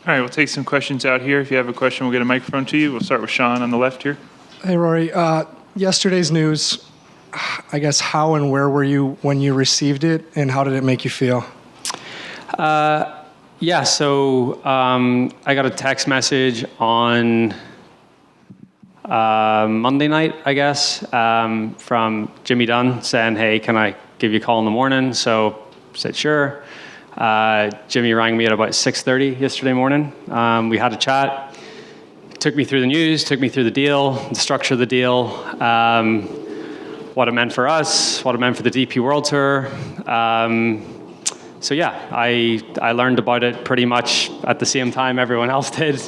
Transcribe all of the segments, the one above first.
All right, we'll take some questions out here. If you have a question, we'll get a microphone to you. We'll start with Sean on the left here. Hey, Rory. Yesterday's news, I guess, how and where were you when you received it, and how did it make you feel? Yeah, so I got a text message on Monday night, I guess, from Jimmy Dunn saying, hey, can I give you a call in the morning? So I said, sure. Jimmy rang me at about 6:30 yesterday morning. We had a chat. Took me through the news, took me through the deal, the structure of the deal, what it meant for us, what it meant for the DP World Tour. So yeah, I learned about it pretty much at the same time everyone else did.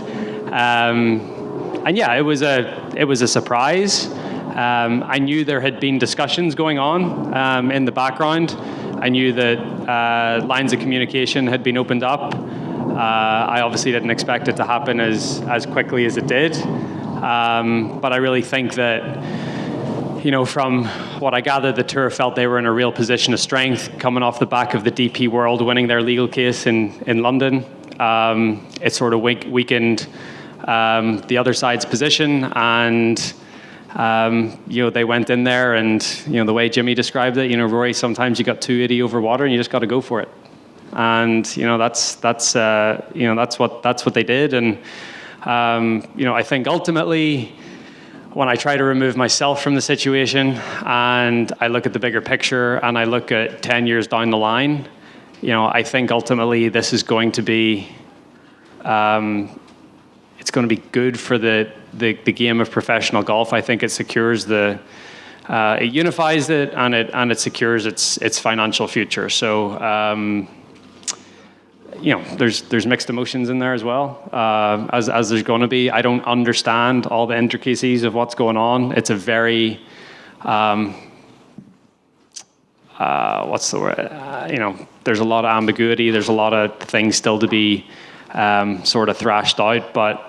And yeah, it was a surprise. I knew there had been discussions going on in the background. I knew that lines of communication had been opened up. I obviously didn't expect it to happen as quickly as it did. But I really think that, you know, from what I gathered, the tour felt they were in a real position of strength coming off the back of the DP World winning their legal case in London. It sort of weakened the other side's position, and you know, they went in there, and you know, the way Jimmy described it, you know, Rory, sometimes you got 280 over water and you just got to go for it. And you know, that's what they did. And you know, I think ultimately, when I try to remove myself from the situation and I look at the bigger picture and I look at 10 years down the line, you know, I think ultimately this is going to be, it's going to be good for the game of professional golf. I think it secures it unifies it, and it secures its financial future. So, you know, there's mixed emotions in there as well, as there's going to be. I don't understand all the intricacies of what's going on. It's a very, what's the word? You know, there's a lot of ambiguity. There's a lot of things still to be sort of thrashed out, but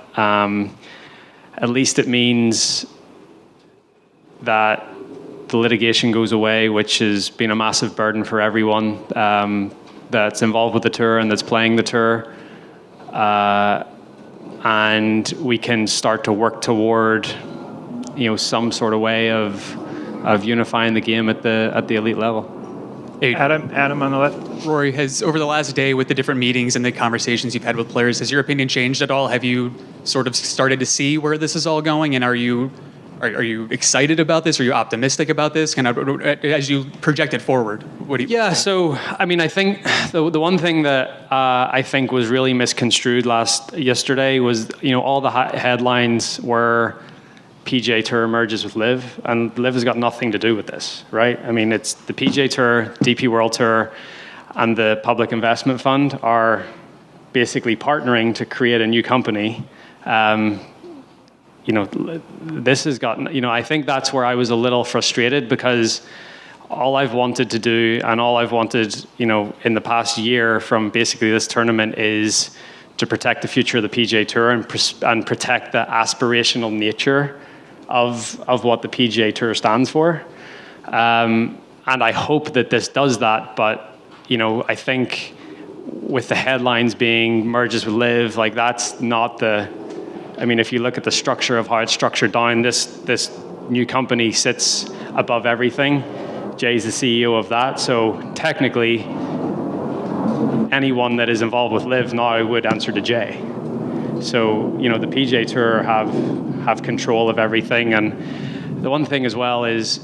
at least it means that the litigation goes away, which has been a massive burden for everyone that's involved with the tour and that's playing the tour. And we can start to work toward, you know, some sort of way of unifying the game at the elite level. Hey, Adam on the left. Rory, has over the last day with the different meetings and the conversations you've had with players, has your opinion changed at all? Have you sort of started to see where this is all going, and are you excited about this? Are you optimistic about this? Kind of as you project it forward, what do you? Yeah, so I mean, I think the one thing that I think was really misconstrued yesterday was, you know, all the headlines were PGA Tour merges with LIV, and LIV has got nothing to do with this, right? I mean, it's the PGA Tour, DP World Tour, and the Public Investment Fund are basically partnering to create a new company. You know, this has gotten, you know, I think that's where I was a little frustrated, because all I've wanted to do and all I've wanted, you know, in the past year from basically this tournament is to protect the future of the PGA Tour and protect the aspirational nature of what the PGA Tour stands for. And I hope that this does that, but, you know, I think with the headlines being merges with LIV, like that's not the, I mean, if you look at the structure of how it's structured down, this new company sits above everything. Jay's the CEO of that, so technically, anyone that is involved with LIV now would answer to Jay. So, you know, the PGA Tour have control of everything, and the one thing as well is,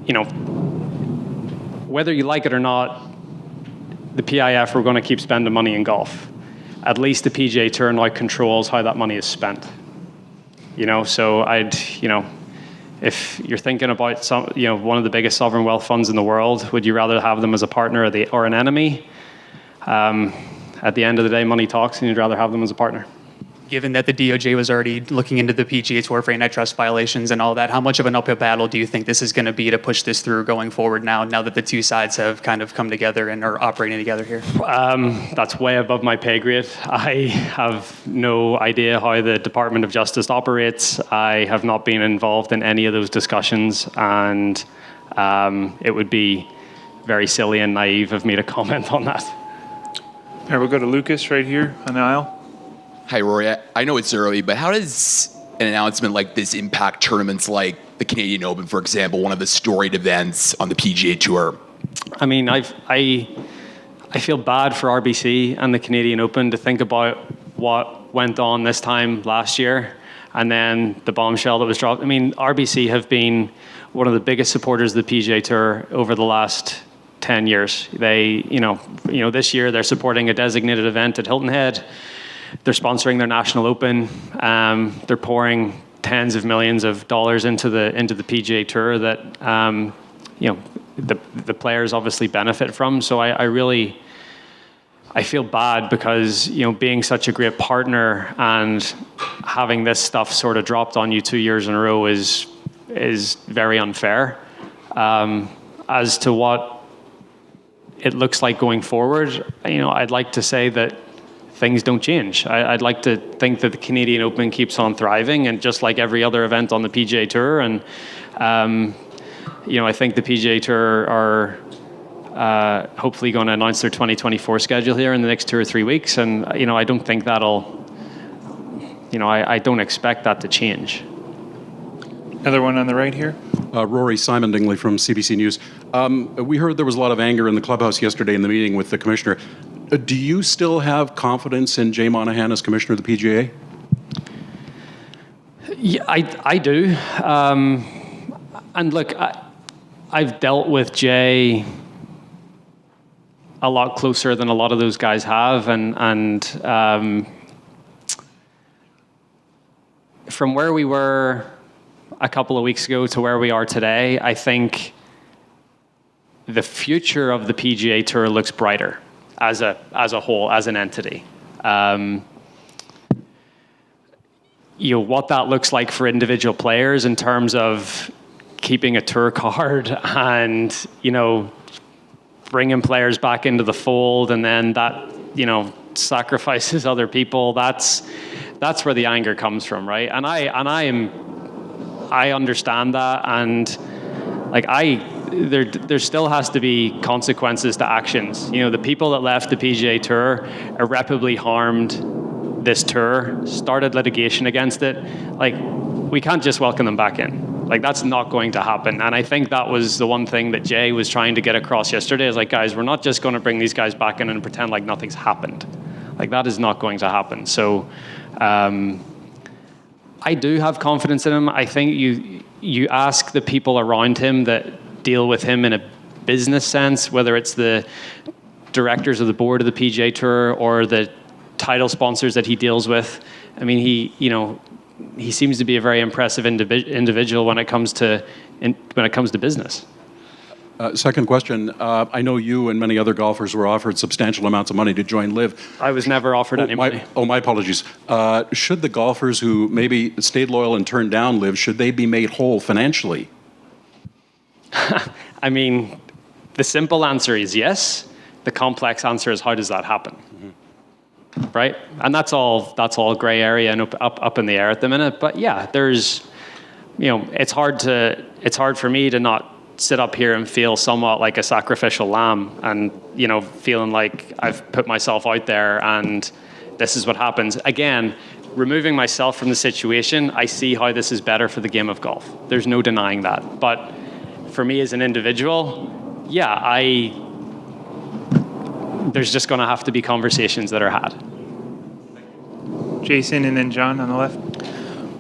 you know, whether you like it or not, the PIF are going to keep spending money in golf. At least the PGA Tour now controls how that money is spent. You know, so you know, if you're thinking about you know, one of the biggest sovereign wealth funds in the world, would you rather have them as a partner or an enemy? At the end of the day, money talks, and you'd rather have them as a partner. Given that the DOJ was already looking into the PGA Tour for antitrust violations and all that, how much of an uphill battle do you think this is going to be to push this through going forward now that the two sides have kind of come together and are operating together here? That's way above my pay grade. I have no idea how the Department of Justice operates. I have not been involved in any of those discussions, and it would be very silly and naive of me to comment on that. All right, we'll go to Lucas right here on the aisle. Hi, Rory. I know it's early, but how does an announcement like this impact tournaments like the Canadian Open, for example, one of the storied events on the PGA Tour? I mean, I feel bad for RBC and the Canadian Open to think about what went on this time last year and then the bombshell that was dropped. I mean, RBC have been one of the biggest supporters of the PGA Tour over the last 10 years. They, this year they're supporting a designated event at Hilton Head. They're sponsoring their National Open. They're pouring tens of millions of dollars into the PGA Tour that the players obviously benefit from. So I feel bad because being such a great partner and having this stuff sort of dropped on you 2 years in a row is very unfair. As to what it looks like going forward, I'd like to say that things don't change. I'd like to think that the Canadian Open keeps on thriving, and just like every other event on the PGA Tour. And I think the PGA Tour are hopefully going to announce their 2024 schedule here in the next 2 or 3 weeks, and I don't think that'll. I don't expect that to change. Another one on the right here. Rory, Simon Dingley from CBC News. We heard there was a lot of anger in the clubhouse yesterday in the meeting with the commissioner. Do you still have confidence in Jay Monahan as commissioner of the PGA? Yeah, I do. And look, I've dealt with Jay a lot closer than a lot of those guys have, and from where we were a couple of weeks ago to where we are today, I think the future of the PGA Tour looks brighter as a whole, as an entity. What that looks like for individual players in terms of keeping a tour card and bringing players back into the fold, and then that sacrifices other people. That's where the anger comes from, right? And I understand that, and there still has to be consequences to actions. The people that left the PGA Tour irreparably harmed this tour, started litigation against it. We can't just welcome them back in. That's not going to happen. And I think that was the one thing that Jay was trying to get across yesterday is guys, we're not just going to bring these guys back in and pretend like nothing's happened. That is not going to happen. So I do have confidence in him. I think you ask the people around him that deal with him in a business sense, whether it's the directors of the board of the PGA Tour or the title sponsors that he deals with. I mean, he seems to be a very impressive individual when it comes to business. Second question. I know you and many other golfers were offered substantial amounts of money to join LIV. I was never offered any money. My apologies. Should the golfers who maybe stayed loyal and turned down LIV, should they be made whole financially? I mean, the simple answer is yes. The complex answer is how does that happen? Mm-hmm. Right? And that's all gray area and up in the air at the minute. But yeah, there's, it's hard for me to not sit up here and feel somewhat like a sacrificial lamb and, feeling like I've put myself out there and this is what happens. Again, removing myself from the situation, I see how this is better for the game of golf. There's no denying that. But for me as an individual, yeah, there's just going to have to be conversations that are had. Jason and then John on the left.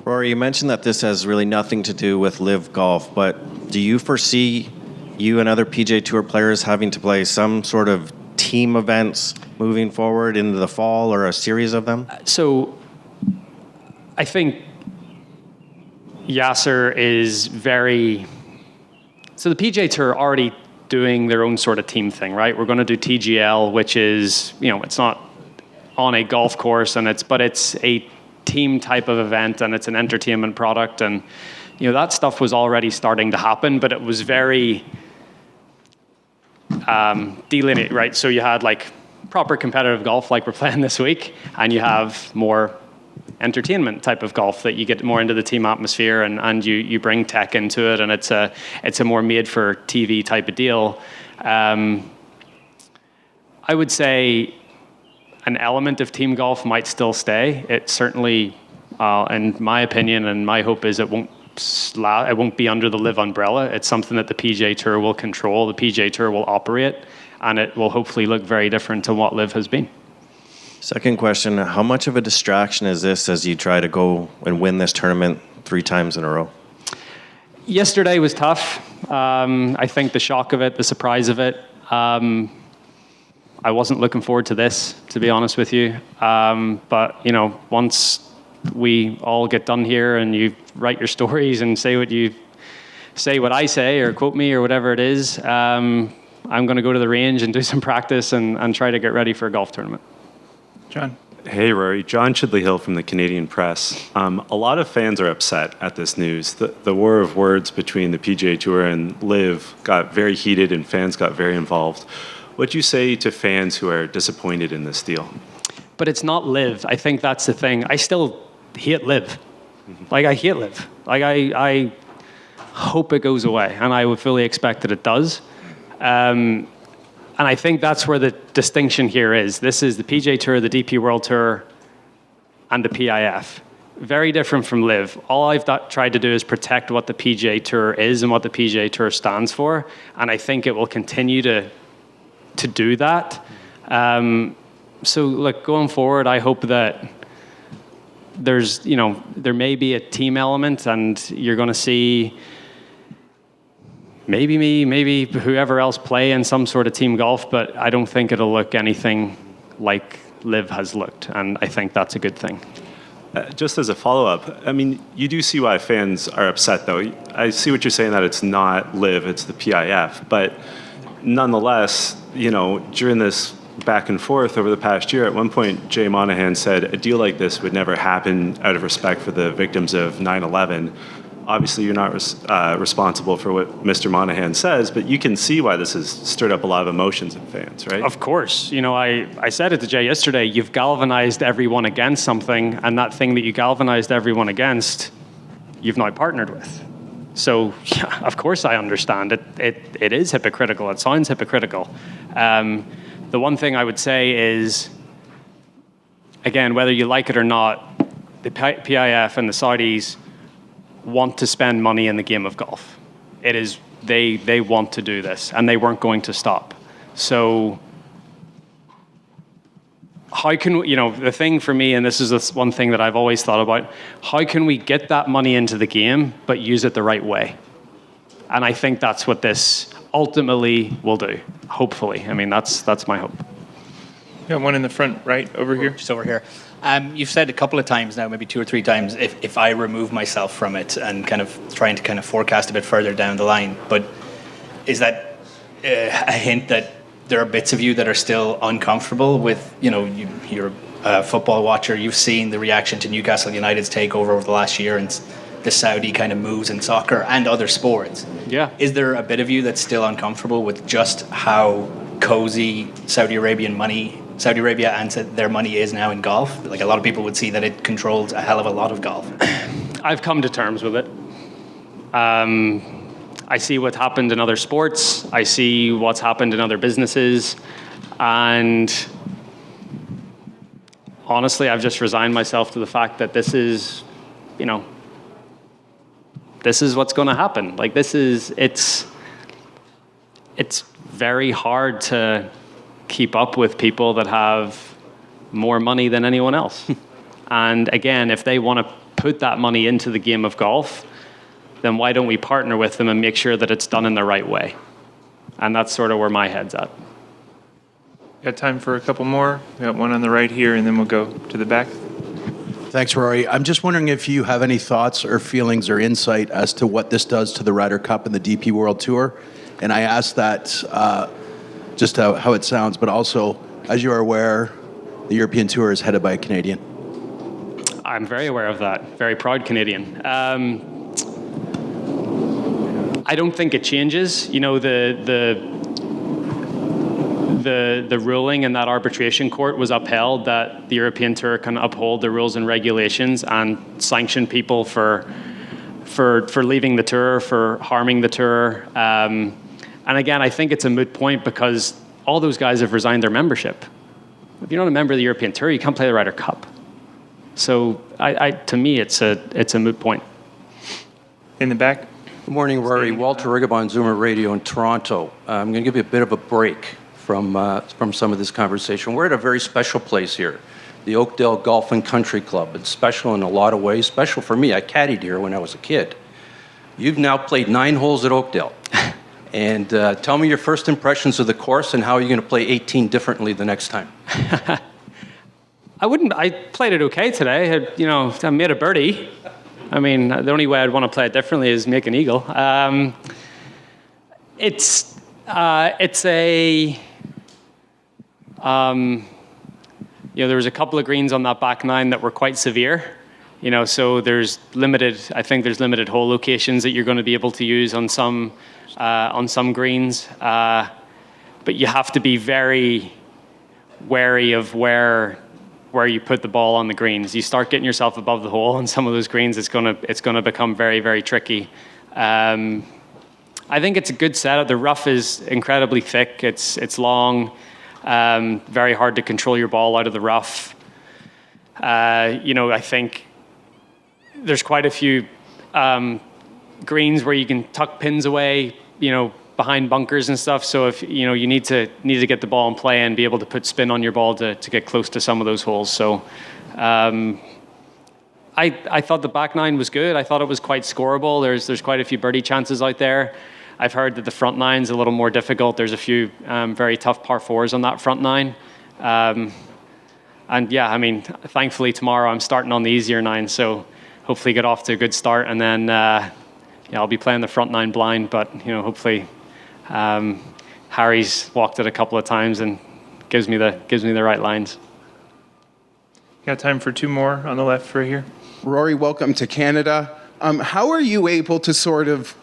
Rory, you mentioned that this has really nothing to do with LIV Golf, but do you foresee you and other PGA Tour players having to play some sort of team events moving forward into the fall or a series of them? So I think Yasser is very... So the PGA Tour are already doing their own sort of team thing, right? We're going to do TGL, which is, it's not on a golf course, but it's a team type of event and it's an entertainment product. And, that stuff was already starting to happen, but it was very delineated, right? So you had proper competitive golf like we're playing this week, and you have more entertainment type of golf that you get more into the team atmosphere and you bring tech into it, and it's a more made for TV type of deal. I would say an element of team golf might still stay. It certainly, in my opinion and my hope is it won't be under the LIV umbrella. It's something that the PGA Tour will control, the PGA Tour will operate, and it will hopefully look very different to what LIV has been. Second question, how much of a distraction is this as you try to go and win this tournament 3 times in a row? Yesterday was tough. I think the shock of it, the surprise of it. I wasn't looking forward to this, to be honest with you. But, you know, once we all get done here and you write your stories and say what I say or quote me or whatever it is, I'm going to go to the range and do some practice and try to get ready for a golf tournament. John. Hey, Rory. John Chidley-Hill from the Canadian Press. A lot of fans are upset at this news. The war of words between the PGA Tour and LIV got very heated and fans got very involved. What do you say to fans who are disappointed in this deal? But it's not LIV. I think that's the thing. I still hate LIV. Like, I hate LIV. Like, I hope it goes away, and I would fully expect that it does. And I think that's where the distinction here is. This is the PGA Tour, the DP World Tour, and the PIF. Very different from LIV. All I've tried to do is protect what the PGA Tour is and what the PGA Tour stands for, and I think it will continue to do that. So, look, going forward, I hope that there may be a team element, and you're going to see maybe me, maybe whoever else play in some sort of team golf, but I don't think it'll look anything like LIV has looked, and I think that's a good thing. Just as a follow-up, I mean, you do see why fans are upset, though. I see what you're saying, that it's not LIV, it's the PIF, but nonetheless, during this back and forth over the past year, at one point, Jay Monahan said a deal like this would never happen out of respect for the victims of 9/11. Obviously, you're not responsible for what Mr. Monahan says, but you can see why this has stirred up a lot of emotions in fans, right? Of course. I said it to Jay yesterday, you've galvanized everyone against something, and that thing that you galvanized everyone against, you've now partnered with. So, yeah, of course I understand. It is hypocritical. It sounds hypocritical. The one thing I would say is, again, whether you like it or not, the PIF and the Saudis want to spend money in the game of golf. It is they want to do this, and they weren't going to stop. So how can the thing for me, and this is one thing that I've always thought about, how can we get that money into the game but use it the right way? And I think that's what this ultimately will do, hopefully. I mean, that's my hope. Got one in the front right over here. Just over here. You've said a couple of times now, maybe 2 or 3 times, if I remove myself from it, and kind of trying to kind of forecast a bit further down the line. But is that a hint that there are bits of you that are still uncomfortable with, you're a football watcher, you've seen the reaction to Newcastle United's takeover over the last year and the Saudi kind of moves in soccer and other sports. Yeah. Is there a bit of you that's still uncomfortable with just how cozy Saudi Arabia and their money is now in golf? Like, a lot of people would see that it controls a hell of a lot of golf. I've come to terms with it. I see what's happened in other sports. I see what's happened in other businesses. And honestly, I've just resigned myself to the fact that this is what's going to happen. Like, it's very hard to keep up with people that have more money than anyone else. And again, if they want to put that money into the game of golf, then why don't we partner with them and make sure that it's done in the right way? And that's sort of where my head's at. Got time for a couple more. We got one on the right here, and then we'll go to the back. Thanks, Rory. I'm just wondering if you have any thoughts or feelings or insight as to what this does to the Ryder Cup and the DP World Tour. And I ask that just how it sounds, but also, as you are aware, the European Tour is headed by a Canadian. I'm very aware of that. Very proud Canadian. I don't think it changes. The ruling in that arbitration court was upheld that the European Tour can uphold the rules and regulations and sanction people for leaving the tour, for harming the tour. And again, I think it's a moot point because all those guys have resigned their membership. if you're not a member of the European Tour, you can't play the Ryder Cup. So to me, it's a moot point. In the back. Good morning, Rory. Walter Rigabon, Zoomer Radio in Toronto. I'm going to give you a bit of a break from some of this conversation. We're at a very special place here, the Oakdale Golf and Country Club. It's special in a lot of ways. Special for me. I caddied here when I was a kid. You've now played 9 holes at Oakdale. And tell me your first impressions of the course and how you're going to play 18 differently the next time. I played it okay today. I made a birdie. I mean, the only way I'd want to play it differently is make an eagle. It's a, there was a couple of greens on that back 9 that were quite severe. So I think there's limited hole locations that you're going to be able to use on some greens. But you have to be very wary of where you put the ball on the greens. You start getting yourself above the hole on some of those greens, it's gonna become very, very tricky. I think it's a good setup. The rough is incredibly thick. It's long, very hard to control your ball out of the rough. I think there's quite a few greens where you can tuck pins away, behind bunkers and stuff. So if you need to get the ball in play and be able to put spin on your ball to get close to some of those holes. So I thought the back 9 was good. I thought it was quite scoreable. There's quite a few birdie chances out there. I've heard that the front 9's a little more difficult. There's a few very tough par 4s on that front 9. And yeah, I mean, thankfully tomorrow I'm starting on the easier 9, so hopefully get off to a good start, and then I'll be playing the front 9 blind, but hopefully Harry's walked it a couple of times and gives me the right lines. Got time for 2 more on the left right here. Rory, welcome to Canada. How are you able to sort of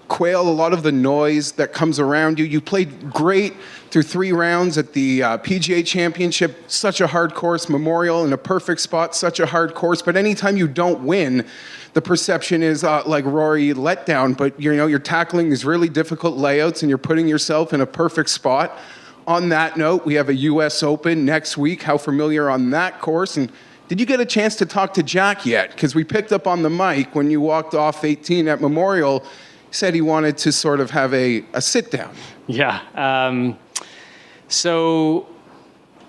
quail a lot of the noise that comes around you? You played great through 3 rounds at the PGA Championship, such a hard course, Memorial in a perfect spot, such a hard course, but anytime you don't win, the perception is like Rory let down, but you're tackling these really difficult layouts and you're putting yourself in a perfect spot. On that note, we have a US Open next week. How familiar on that course? And did you get a chance to talk to Jack yet? Because we picked up on the mic when you walked off 18 at Memorial. He said he wanted to sort of have a sit down. Yeah.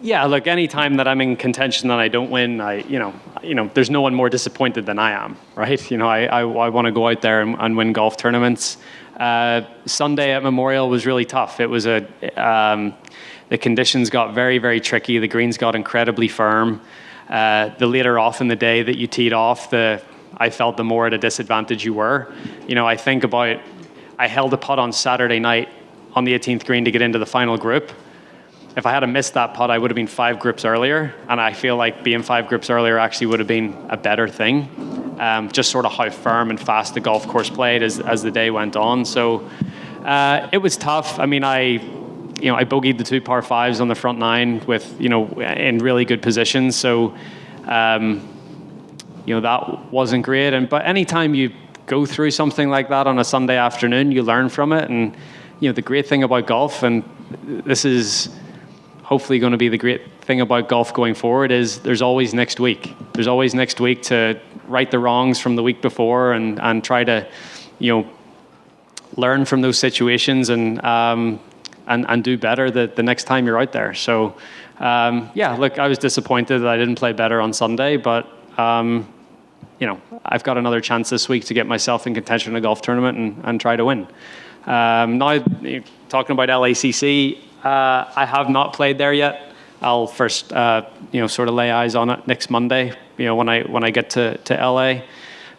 Yeah, look, any time that I'm in contention that I don't win, there's no one more disappointed than I am, right? I want to go out there and win golf tournaments. Sunday at Memorial was really tough. It was the conditions got very, very tricky. The greens got incredibly firm. The later off in the day that you teed off, I felt the more at a disadvantage you were. I held a putt on Saturday night on the 18th green to get into the final group. If I had missed that putt, I would have been 5 grips earlier, and I feel like being 5 grips earlier actually would have been a better thing. Just sort of how firm and fast the golf course played as the day went on. So it was tough. I mean, I bogeyed the 2 par 5s on the front 9 with in really good positions. So that wasn't great. But anytime you go through something like that on a Sunday afternoon, you learn from it. And the great thing about golf, and this is hopefully going to be the great thing about golf going forward, is there's always next week. There's always next week to right the wrongs from the week before and try to, learn from those situations and do better the next time you're out there. So, look, I was disappointed that I didn't play better on Sunday, but, I've got another chance this week to get myself in contention in a golf tournament and try to win. Now, talking about LACC, I have not played there yet. I'll first, sort of lay eyes on it next Monday. When I get to LA.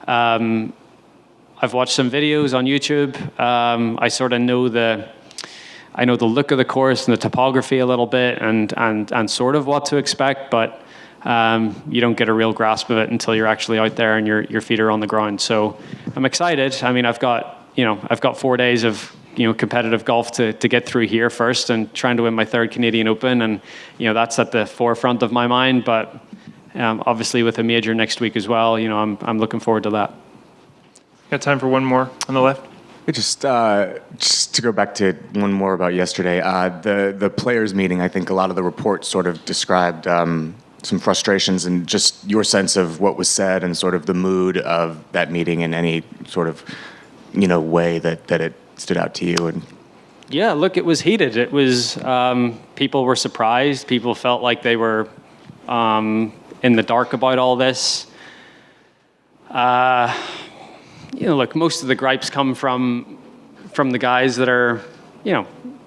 I've watched some videos on YouTube. I sort of know the look of the course and the topography a little bit, and sort of what to expect, but you don't get a real grasp of it until you're actually out there and your feet are on the ground. So I'm excited. I mean, I've got 4 days of competitive golf to get through here first, and trying to win my 3rd Canadian Open, and that's at the forefront of my mind. But obviously with a major next week as well, I'm looking forward to that. Got time for 1 more on the left. Just to go back to one more about yesterday, the players' meeting. I think a lot of the reports sort of described some frustrations and just your sense of what was said and sort of the mood of that meeting in any sort of way that it stood out to you. And Yeah, look, it was heated. It was people were surprised. People felt like they were in the dark about all this. Look, most of the gripes come from the guys that are,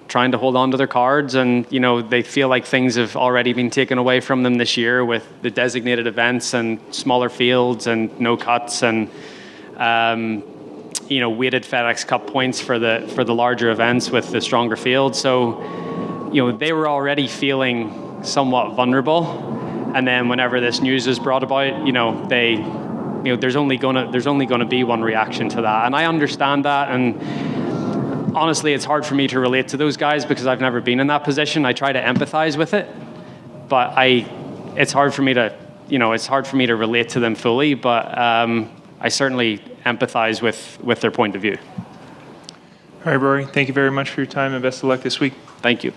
trying to hold on to their cards, and they feel like things have already been taken away from them this year with the designated events and smaller fields and no cuts and weighted FedEx Cup points for the larger events with the stronger field. So they were already feeling somewhat vulnerable, and then whenever this news is brought about, there's only gonna be one reaction to that, and I understand that. And honestly, it's hard for me to relate to those guys because I've never been in that position. I try to empathize with it, but it's hard for me to relate to them fully. But I certainly empathize with their point of view. All right, Rory, thank you very much for your time and best of luck this week. Thank you.